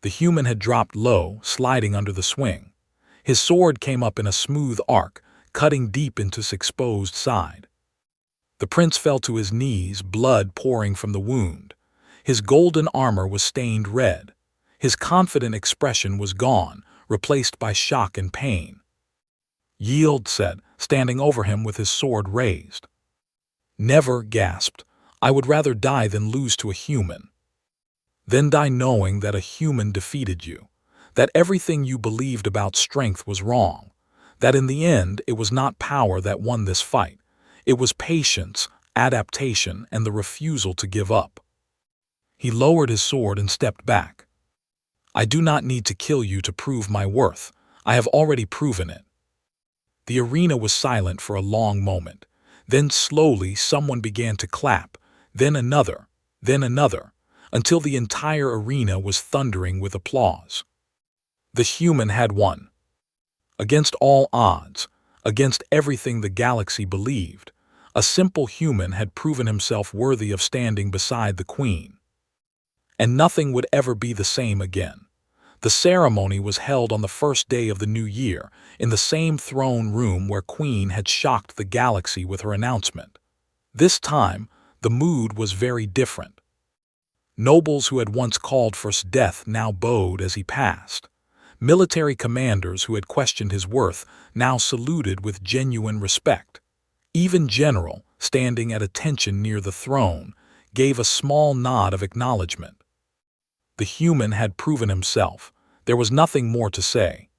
The human had dropped low, sliding under the swing. His sword came up in a smooth arc, cutting deep into his exposed side. The prince fell to his knees, blood pouring from the wound. His golden armor was stained red. His confident expression was gone, replaced by shock and pain. "Yield," said, standing over him with his sword raised. "Never," gasped. "I would rather die than lose to a human." "Then die knowing that a human defeated you, that everything you believed about strength was wrong, that in the end it was not power that won this fight. It was patience, adaptation, and the refusal to give up." He lowered his sword and stepped back. "I do not need to kill you to prove my worth. I have already proven it." The arena was silent for a long moment. Then slowly someone began to clap, then another, until the entire arena was thundering with applause. The human had won. Against all odds, against everything the galaxy believed, a simple human had proven himself worthy of standing beside the queen. And nothing would ever be the same again. The ceremony was held on the first day of the new year, in the same throne room where Queen had shocked the galaxy with her announcement. This time, the mood was very different. Nobles who had once called for his death now bowed as he passed. Military commanders who had questioned his worth now saluted with genuine respect. Even General, standing at attention near the throne, gave a small nod of acknowledgement. The human had proven himself. There was nothing more to say.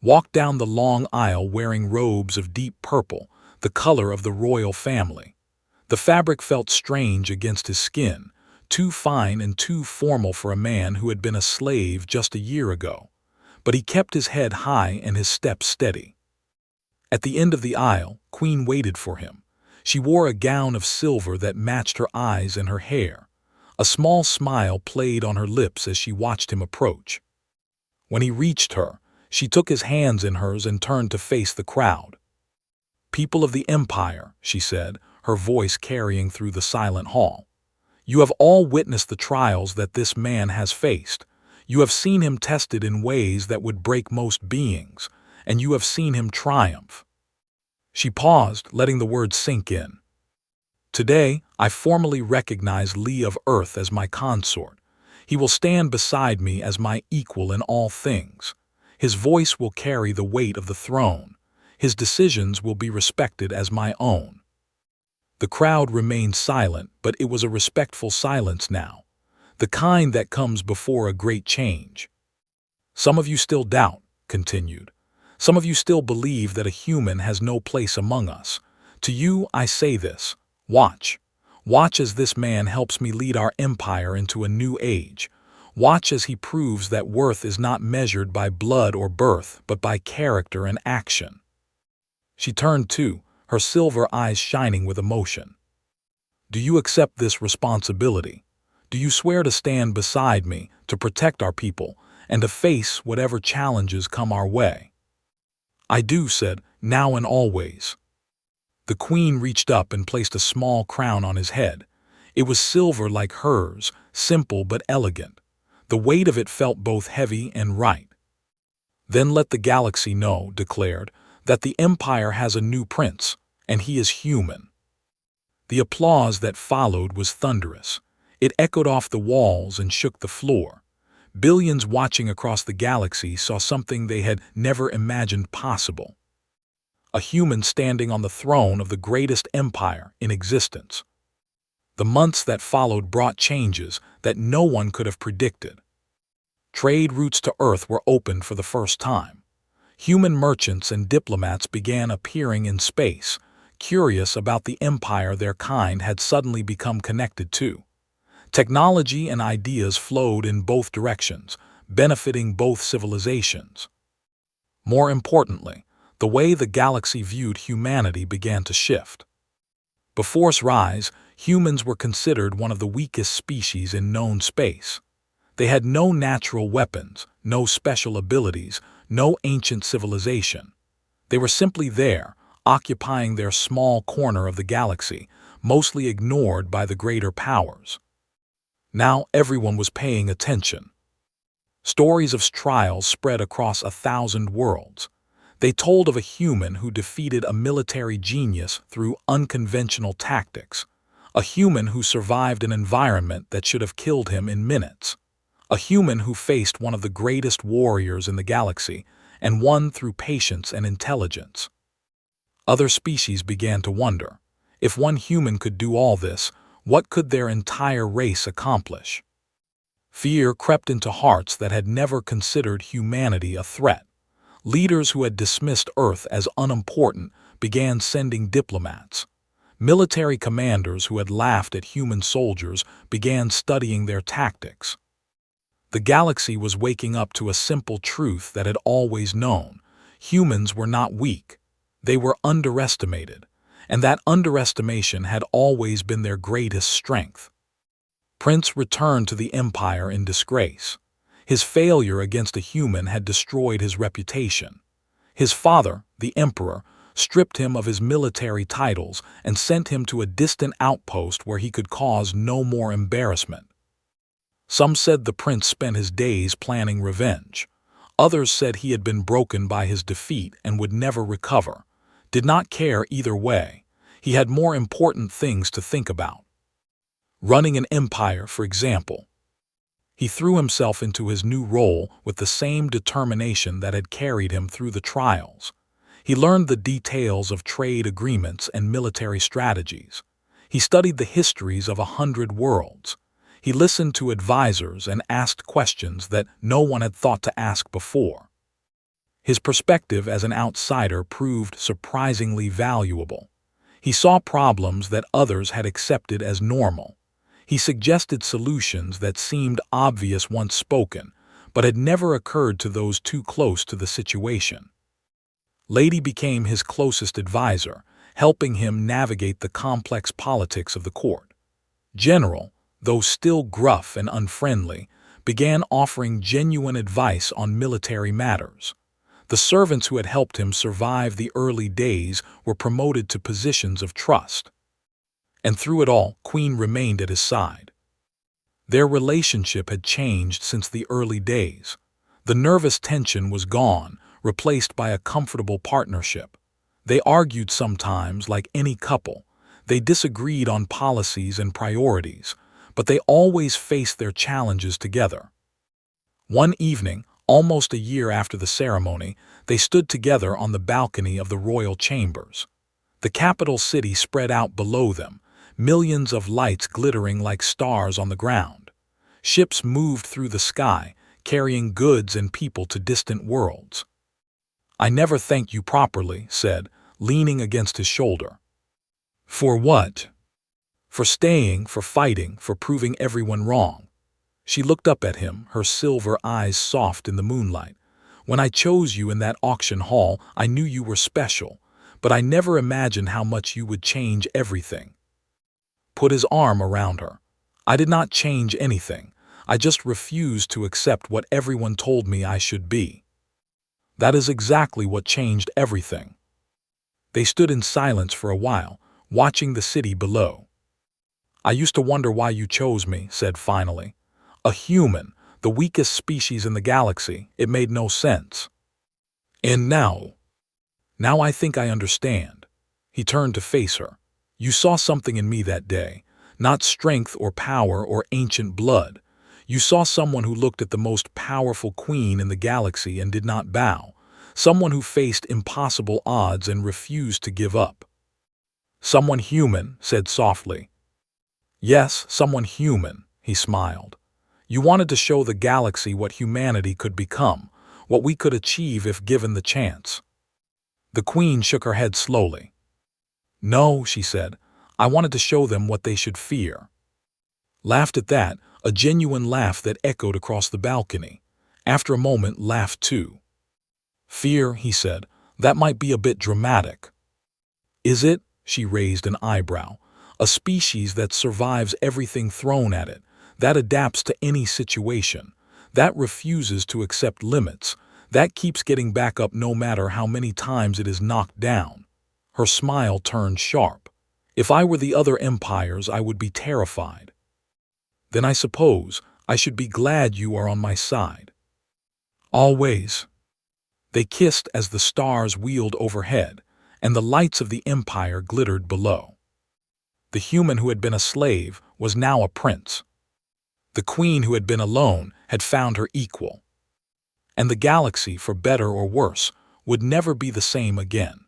walked down the long aisle wearing robes of deep purple, the color of the royal family. The fabric felt strange against his skin, too fine and too formal for a man who had been a slave just a year ago. But he kept his head high and his steps steady. At the end of the aisle, Queen waited for him. She wore a gown of silver that matched her eyes and her hair. A small smile played on her lips as she watched him approach. When he reached her, she took his hands in hers and turned to face the crowd. "People of the Empire," she said, her voice carrying through the silent hall. "You have all witnessed the trials that this man has faced. You have seen him tested in ways that would break most beings, and you have seen him triumph." She paused, letting the words sink in. "Today, I formally recognize Lee of Earth as my consort. He will stand beside me as my equal in all things. His voice will carry the weight of the throne. His decisions will be respected as my own." The crowd remained silent, but it was a respectful silence now, the kind that comes before a great change. "Some of you still doubt," continued. "Some of you still believe that a human has no place among us. To you, I say this: watch. Watch as this man helps me lead our empire into a new age. Watch as he proves that worth is not measured by blood or birth, but by character and action." She turned too, her silver eyes shining with emotion. "Do you accept this responsibility? Do you swear to stand beside me, to protect our people, and to face whatever challenges come our way?" "I do," said, "now and always." The Queen reached up and placed a small crown on his head. It was silver like hers, simple but elegant. The weight of it felt both heavy and right. "Then let the galaxy know," declared, "that the Empire has a new prince, and he is human." The applause that followed was thunderous. It echoed off the walls and shook the floor. Billions watching across the galaxy saw something they had never imagined possible. A human standing on the throne of the greatest empire in existence. The months that followed brought changes that no one could have predicted. Trade routes to Earth were opened for the first time. Human merchants and diplomats began appearing in space, curious about the empire their kind had suddenly become connected to. Technology and ideas flowed in both directions, benefiting both civilizations. More importantly, the way the galaxy viewed humanity began to shift. Before its rise, humans were considered one of the weakest species in known space. They had no natural weapons, no special abilities, no ancient civilization. They were simply there, occupying their small corner of the galaxy, mostly ignored by the greater powers. Now everyone was paying attention. Stories of trials spread across 1,000 worlds. They told of a human who defeated a military genius through unconventional tactics, a human who survived an environment that should have killed him in minutes, a human who faced one of the greatest warriors in the galaxy and won through patience and intelligence. Other species began to wonder, if one human could do all this, what could their entire race accomplish? Fear crept into hearts that had never considered humanity a threat. Leaders who had dismissed Earth as unimportant began sending diplomats. Military commanders who had laughed at human soldiers began studying their tactics. The galaxy was waking up to a simple truth that had always known: humans were not weak. They were underestimated, and that underestimation had always been their greatest strength. Prince returned to the Empire in disgrace. His failure against a human had destroyed his reputation. His father, the Emperor, stripped him of his military titles and sent him to a distant outpost where he could cause no more embarrassment. Some said the prince spent his days planning revenge. Others said he had been broken by his defeat and would never recover. Did not care either way. He had more important things to think about. Running an empire, for example. He threw himself into his new role with the same determination that had carried him through the trials. He learned the details of trade agreements and military strategies. He studied the histories of 100 worlds. He listened to advisors and asked questions that no one had thought to ask before. His perspective as an outsider proved surprisingly valuable. He saw problems that others had accepted as normal. He suggested solutions that seemed obvious once spoken, but had never occurred to those too close to the situation. Lady became his closest advisor, helping him navigate the complex politics of the court. General, though still gruff and unfriendly, began offering genuine advice on military matters. The servants who had helped him survive the early days were promoted to positions of trust. And through it all, Queen remained at his side. Their relationship had changed since the early days. The nervous tension was gone, replaced by a comfortable partnership. They argued sometimes like any couple. They disagreed on policies and priorities, but they always faced their challenges together. One evening, almost a year after the ceremony, they stood together on the balcony of the royal chambers. The capital city spread out below them, millions of lights glittering like stars on the ground. Ships moved through the sky, carrying goods and people to distant worlds. "I never thanked you properly," said, leaning against his shoulder. "For what?" "For staying, for fighting, for proving everyone wrong." She looked up at him, her silver eyes soft in the moonlight. "When I chose you in that auction hall, I knew you were special, but I never imagined how much you would change everything." Put his arm around her. "I did not change anything. I just refused to accept what everyone told me I should be." "That is exactly what changed everything." They stood in silence for a while, watching the city below. "I used to wonder why you chose me," said finally. "A human, the weakest species in the galaxy, it made no sense. And now I think I understand." He turned to face her. "You saw something in me that day, not strength or power or ancient blood. You saw someone who looked at the most powerful queen in the galaxy and did not bow, someone who faced impossible odds and refused to give up." "Someone human," said softly. "Yes, someone human," he smiled. "You wanted to show the galaxy what humanity could become, what we could achieve if given the chance." The queen shook her head slowly. "No," she said, "I wanted to show them what they should fear." Laughed at that, a genuine laugh that echoed across the balcony. After a moment, laughed too. "Fear," he said, "that might be a bit dramatic." "Is it?" She raised an eyebrow. "A species that survives everything thrown at it, that adapts to any situation, that refuses to accept limits, that keeps getting back up no matter how many times it is knocked down." Her smile turned sharp. "If I were the other empires, I would be terrified." "Then I suppose I should be glad you are on my side." "Always." They kissed as the stars wheeled overhead, and the lights of the empire glittered below. The human who had been a slave was now a prince. The queen who had been alone had found her equal. And the galaxy, for better or worse, would never be the same again.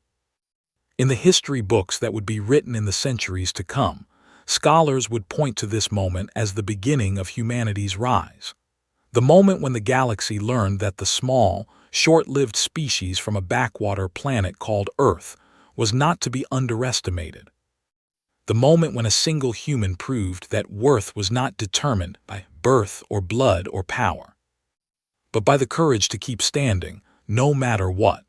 In the history books that would be written in the centuries to come, scholars would point to this moment as the beginning of humanity's rise. The moment when the galaxy learned that the small, short-lived species from a backwater planet called Earth was not to be underestimated. The moment when a single human proved that worth was not determined by birth or blood or power, but by the courage to keep standing, no matter what.